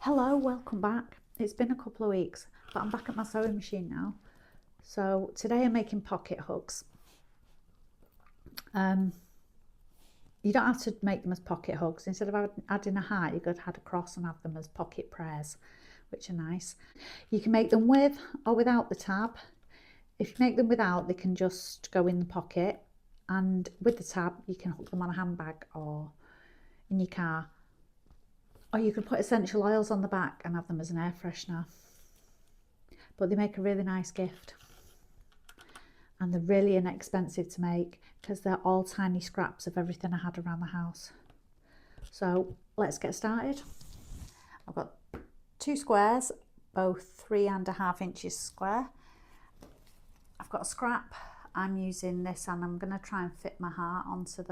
Hello, welcome back. It's been a couple of weeks, but I'm back at my sewing machine now. So today I'm making pocket hooks. You don't have to make them as pocket hooks. Instead of adding a heart, you could add a cross and have them as pocket prayers, which are nice. You can make them with or without the tab. If you make them without, they can just go in the pocket, and with the tab, you can hook them on a handbag or in your car. Or you could put essential oils on the back and have them as an air freshener. But they make a really nice gift. And they're really inexpensive to make because they're all tiny scraps of everything I had around the house. So let's get started. I've got 2 squares, both 3.5 inches square. I've got a scrap. I'm using this and I'm going to try and fit my heart onto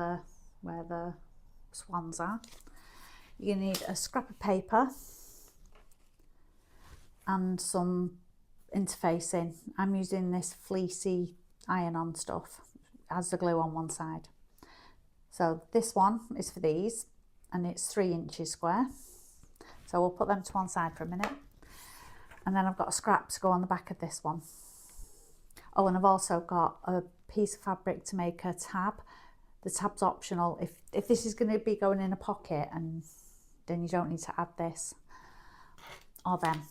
where the swans are. You need a scrap of paper and some interfacing. I'm using this fleecy iron-on stuff as the glue on one side. So this one is for these and it's 3 inches square. So we'll put them to one side for a minute. And then I've got a scrap to go on the back of this one. Oh, and I've also got a piece of fabric to make a tab. The tab's optional. If this is going to be going in a pocket, and then you don't need to add this or them.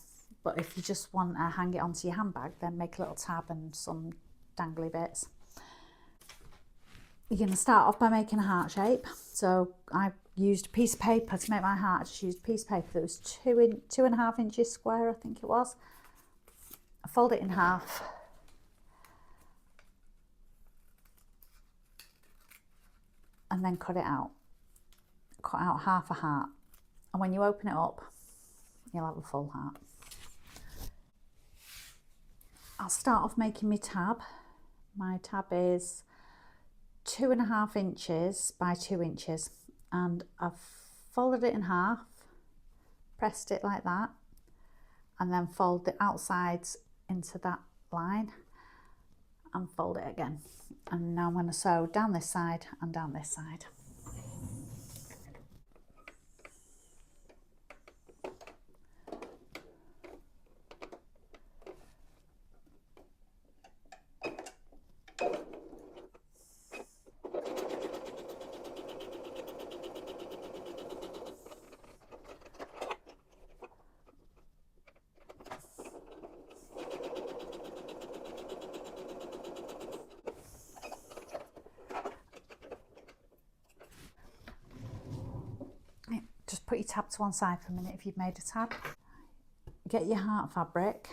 But if you just want to hang it onto your handbag, then make a little tab and some dangly bits. You're going to start off by making a heart shape. So I used a piece of paper to make my heart. I just used a piece of paper that was 2.5 inches square, I think it was. I fold it in half. And then cut it out. Cut out half a heart. And when you open it up, you'll have a full heart. I'll start off making my tab. My tab is 2.5 inches by 2 inches. And I've folded it in half, pressed it like that, and then fold the outsides into that line and fold it again. And now I'm going to sew down this side and down this side. Just put your tab to one side for a minute if you've made a tab. Get your heart fabric.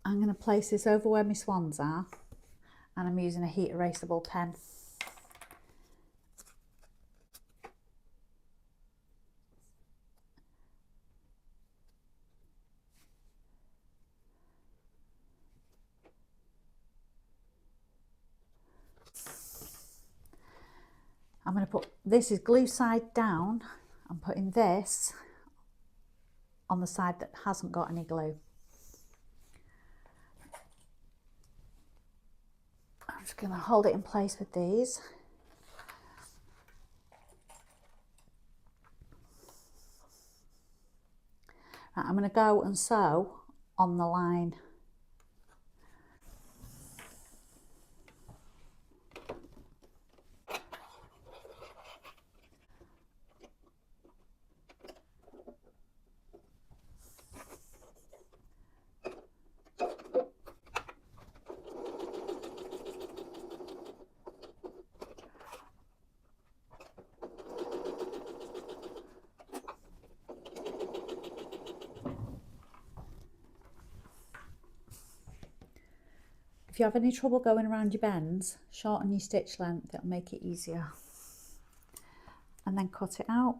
I'm going to place this over where my swans are, and I'm using a heat erasable pen. I'm going to put, this is glue side down. I'm putting this on the side that hasn't got any glue. I'm just going to hold it in place with these. Right, I'm going to go and sew on the line. If you have any trouble going around your bends, shorten your stitch length, it'll make it easier. And then cut it out.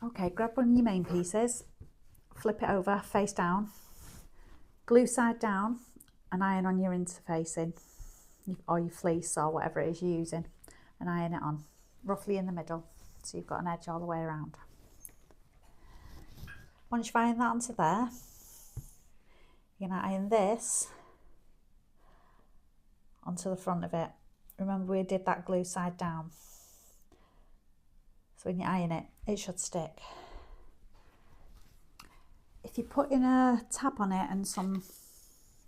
Okay, grab one of your main pieces, flip it over face down, glue side down, and iron on your interfacing or your fleece or whatever it is you're using, and iron it on roughly in the middle so you've got an edge all the way around. Once you've ironed that onto there, you're going to iron this onto the front of it. Remember we did that glue side down, so when you iron it, it should stick. If you're putting a tab on it and some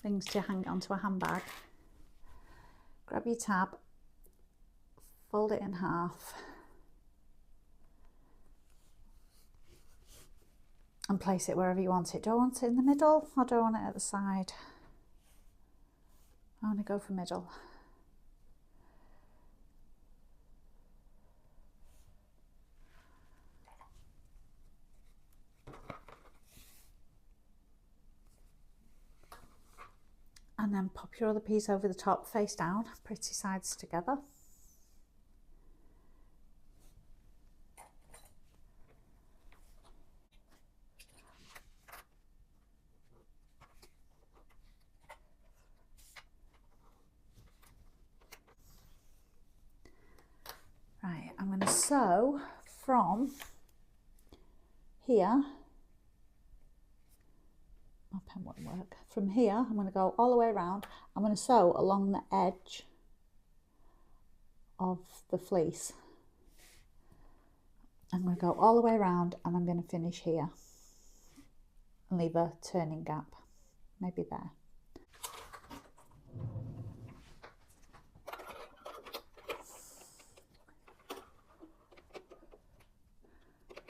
things to hang it onto a handbag, grab your tab, fold it in half and place it wherever you want it. Do I want it in the middle or do I want it at the side? I want to go for middle. And then pop your other piece over the top face down, pretty sides together. Right, I'm going to sew from here. My pen won't work. From here, I'm going to go all the way around. I'm going to sew along the edge of the fleece. I'm going to go all the way around and I'm going to finish here and leave a turning gap, maybe there.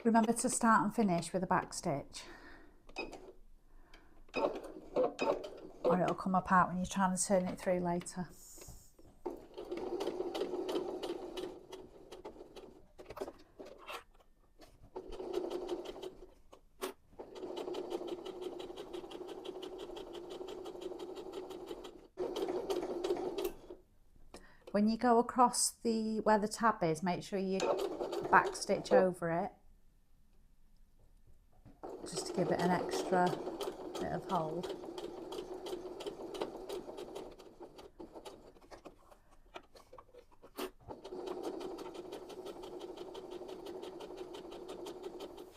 Remember to start and finish with a back stitch, or it'll come apart when you're trying to turn it through later. When you go across where the tab is, make sure you back stitch over it, just to give it an extra bit of hold.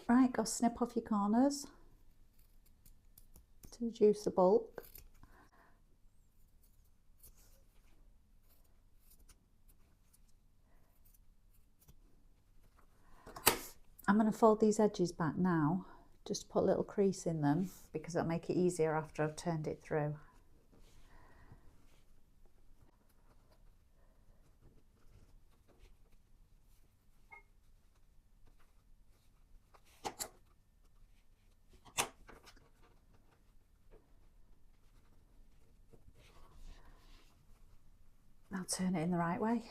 Right, go snip off your corners to reduce the bulk. I'm going to fold these edges back now, just put a little crease in them because it'll make it easier after I've turned it through. Now turn it in the right way.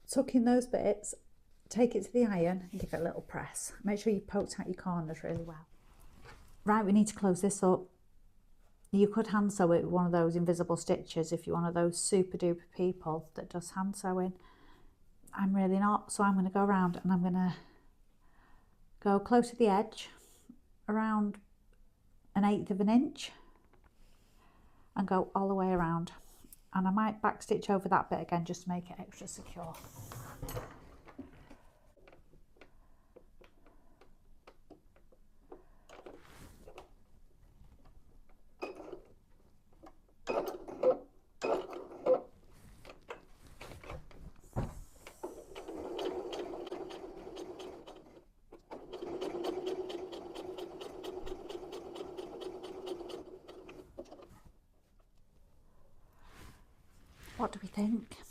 Tuck in those bits, take it to the iron and give it a little press. Make sure you poke out your corners really well. Right, we need to close this up. You could hand sew it with one of those invisible stitches if you're one of those super duper people that does hand sewing. I'm really not, so I'm going to go around and I'm going to go close to the edge, around 1/8 of an inch, and go all the way around. And I might back stitch over that bit again just to make it extra secure. What do we think?